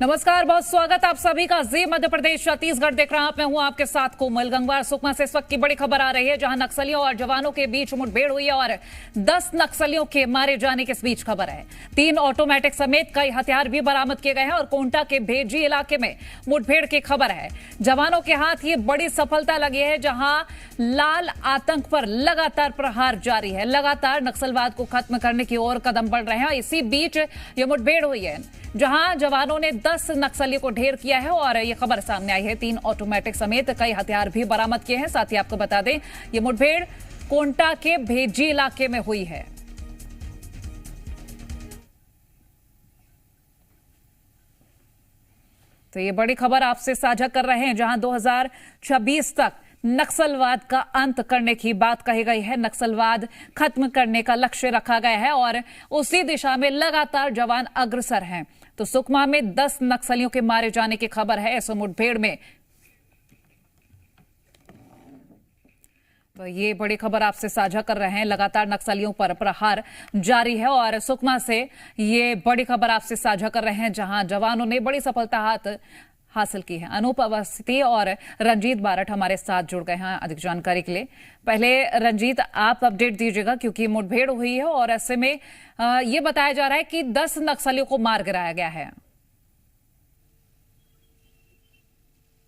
नमस्कार, बहुत स्वागत आप सभी का जी मध्य प्रदेश छत्तीसगढ़ देख रहा मैं हूं आपके साथ कोमल गंगवार। सुकमा से इस वक्त की बड़ी खबर आ रही है, जहां नक्सलियों और जवानों के बीच मुठभेड़ हुई है और 10 नक्सलियों के मारे जाने के इस बीच खबर है। 3 ऑटोमेटिक समेत कई हथियार भी बरामद किए गए हैं और कोंटा के भेजी इलाके में मुठभेड़ की खबर है। जवानों के हाथ ये बड़ी सफलता लगी है, जहां लाल आतंक पर लगातार प्रहार जारी है। लगातार नक्सलवाद को खत्म करने की ओर कदम बढ़ रहे हैं। इसी बीच ये मुठभेड़ हुई है, जहां जवानों ने 10 नक्सलियों को ढेर किया है और ये खबर सामने आई है। 3 ऑटोमेटिक समेत कई हथियार भी बरामद किए हैं। साथ ही आपको बता दें, ये मुठभेड़ कोंटा के भेजी इलाके में हुई है। तो ये बड़ी खबर आपसे साझा कर रहे हैं, जहां 2026 तक नक्सलवाद का अंत करने की बात कही गई है। नक्सलवाद खत्म करने का लक्ष्य रखा गया है और उसी दिशा में लगातार जवान अग्रसर हैं। तो सुकमा में 10 नक्सलियों के मारे जाने की खबर है इस मुठभेड़ में। तो ये बड़ी खबर आपसे साझा कर रहे हैं। लगातार नक्सलियों पर प्रहार जारी है और सुकमा से ये बड़ी खबर आपसे साझा कर रहे हैं, जहां जवानों ने बड़ी सफलता हासिल की है। अनूप अवस्थी और रंजीत बारठ हमारे साथ जुड़ गए हैं अधिक जानकारी के लिए। पहले रंजीत, आप अपडेट दीजिएगा, क्योंकि मुठभेड़ हुई है और ऐसे में ये बताया जा रहा है कि 10 नक्सलियों को मार गिराया गया है।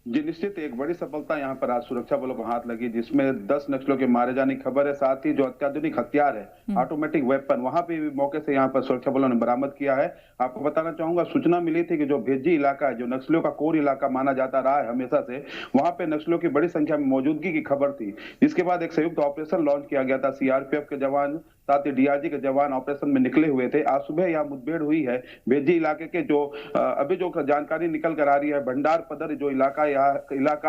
जी निश्चित, एक बड़ी सफलता यहाँ पर आज सुरक्षा बलों को हाथ लगी, जिसमें 10 नक्सलियों के मारे जाने की खबर है। साथ ही जो अत्याधुनिक हथियार है, ऑटोमेटिक वेपन, वहां पे भी मौके से यहाँ पर सुरक्षा बलों ने बरामद किया है। आपको बताना चाहूंगा, सूचना मिली थी कि जो भेजी इलाका है, जो नक्सलियों का कोर इलाका माना जाता रहा है हमेशा से, वहां पे नक्सलियों की बड़ी संख्या में मौजूदगी की खबर थी। जिसके बाद एक संयुक्त ऑपरेशन लॉन्च किया गया था। सीआरपीएफ के जवान, साथ ही डीआरजी के जवान ऑपरेशन में निकले हुए थे। आज सुबह यहाँ मुठभेड़ हुई है भेजी इलाके के, जो अभी जो जानकारी निकल कर आ रही है, भंडार पदर जो इलाका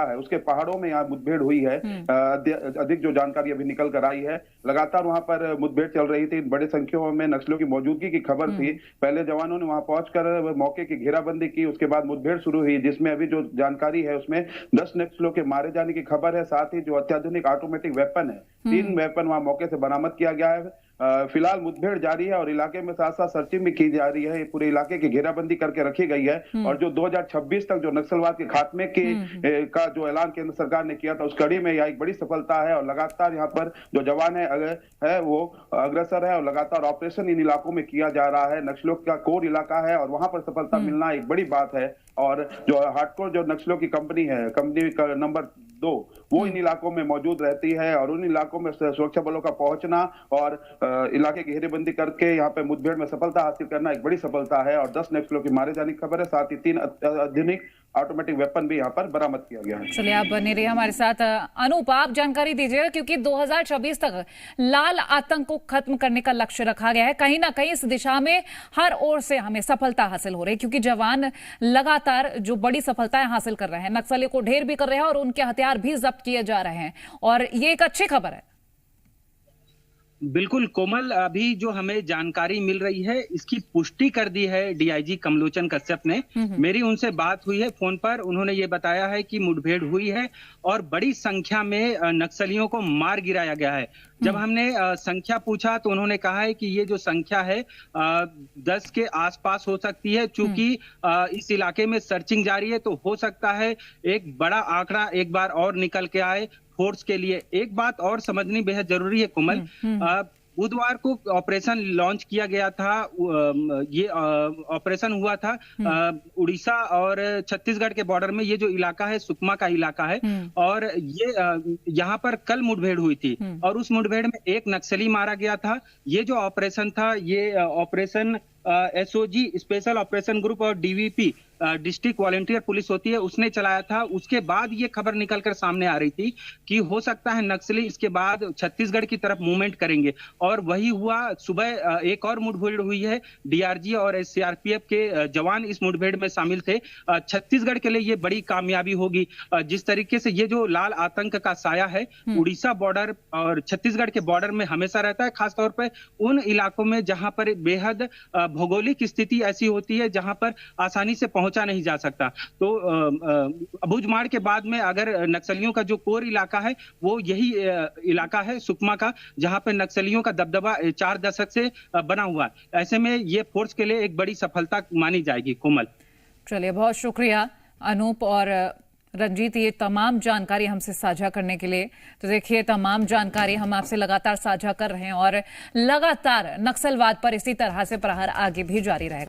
है, उसके पहाड़ों में यहाँ मुठभेड़ हुई है। अधिक जो जानकारी अभी निकल कर आई है, लगातार वहां पर मुठभेड़ चल रही थी। बड़ी संख्या में नक्सलियों की मौजूदगी की खबर थी। पहले जवानों ने वहां पहुंचकर मौके की घेराबंदी की, उसके बाद मुठभेड़ शुरू हुई, जिसमें अभी जो जानकारी है उसमें 10 नक्सलियों के मारे जाने की खबर है। साथ ही जो अत्याधुनिक ऑटोमेटिक वेपन है, 3 वेपन वहां मौके से बरामद किया गया है। फिलहाल मुठभेड़ जारी है और इलाके में साथ साथ सर्चिंग भी की जा रही है। पूरे इलाके की घेराबंदी करके रखी गई है और जो 2026 तक जो नक्सलवाद के खात्मे का जो ऐलान केंद्र सरकार ने किया था, उस कड़ी में यह एक बड़ी सफलता है। और लगातार यहाँ पर जो जवान है वो अग्रसर है और लगातार ऑपरेशन इन इलाकों में किया जा रहा है। नक्सलियों का कोर इलाका है और वहां पर सफलता मिलना एक बड़ी बात है। और जो हार्डकोर जो नक्सलियों की कंपनी है, कंपनी का नंबर 2, वो इन इलाकों में मौजूद रहती है और उन इलाकों में सुरक्षा बलों का पहुंचना और इलाके की घेरेबंदी करके यहाँ पे मुठभेड़ में सफलता हासिल करना एक बड़ी सफलता है। और 10 नक्सलियों के मारे जाने की खबर है। साथ ही 3 आधुनिक ऑटोमेटिक वेपन भी यहाँ पर बरामद किया गया है। चलिए, आप बने रहिए हमारे साथ। अनूप, आप जानकारी दीजिएगा, क्योंकि 2026 तक लाल आतंक को खत्म करने का लक्ष्य रखा गया है। कहीं ना कहीं इस दिशा में हर ओर से हमें सफलता हासिल हो रही है, क्योंकि जवान लगातार जो बड़ी सफलताएं हासिल कर रहे हैं, नक्सलियों को ढेर भी कर रहे हैं और उनके हथियार भी जब्त किए जा रहे हैं, और ये एक अच्छी खबर है। बिल्कुल कोमल, अभी जो हमें जानकारी मिल रही है, इसकी पुष्टि कर दी है डीआईजी कमलोचन कश्यप ने। मेरी उनसे बात हुई है फोन पर। उन्होंने ये बताया है कि मुठभेड़ हुई है और बड़ी संख्या में नक्सलियों को मार गिराया गया है। जब हमने संख्या पूछा तो उन्होंने कहा है कि ये जो संख्या है 10 के आसपास हो सकती है। चूंकि इस इलाके में सर्चिंग जारी है, तो हो सकता है एक बड़ा आंकड़ा एक बार और निकल के आए फोर्स के लिए। एक बात और समझनी बेहद जरूरी है कोमल, बुधवार को ऑपरेशन लॉन्च किया गया था। ये ऑपरेशन हुआ था उड़ीसा और छत्तीसगढ़ के बॉर्डर में। ये जो इलाका है सुकमा का इलाका है और ये यहाँ पर कल मुठभेड़ हुई थी और उस मुठभेड़ में एक नक्सली मारा गया था। ये जो ऑपरेशन था, ये operation SOG special operation group और डीवीपी डिस्ट्रिक्ट वॉलंटियर पुलिस होती है, उसने चलाया था। उसके बाद ये खबर निकलकर सामने आ रही थी कि हो सकता है नक्सली इसके बाद छत्तीसगढ़ की तरफ मूवमेंट करेंगे, और वही हुआ। सुबह एक और मुठभेड़ हुई है। डीआरजी और सीआरपीएफ के जवान इस मुठभेड़ में शामिल थे। छत्तीसगढ़ के लिए ये बड़ी कामयाबी होगी। जिस तरीके से ये जो लाल आतंक का साया है उड़ीसा बॉर्डर और छत्तीसगढ़ के बॉर्डर में हमेशा रहता है, खासतौर पर उन इलाकों में जहां पर बेहद भौगोलिक स्थिति ऐसी होती है जहां पर आसानी से पहुंचा नहीं जा सकता। तो अबूझमाड़ के बाद में अगर नक्सलियों का जो कोर इलाका है वो यही इलाका है सुकमा का, जहां पर नक्सलियों का दबदबा 4 दशक से बना हुआ है। ऐसे में ये फोर्स के लिए एक बड़ी सफलता मानी जाएगी कोमल। चलिए, बहुत शुक्रिया अनूप और रंजीत, ये तमाम जानकारी हमसे साझा करने के लिए। तो देखिए, तमाम जानकारी हम आपसे लगातार साझा कर रहे हैं और लगातार नक्सलवाद पर इसी तरह से प्रहार आगे भी जारी रहेगा।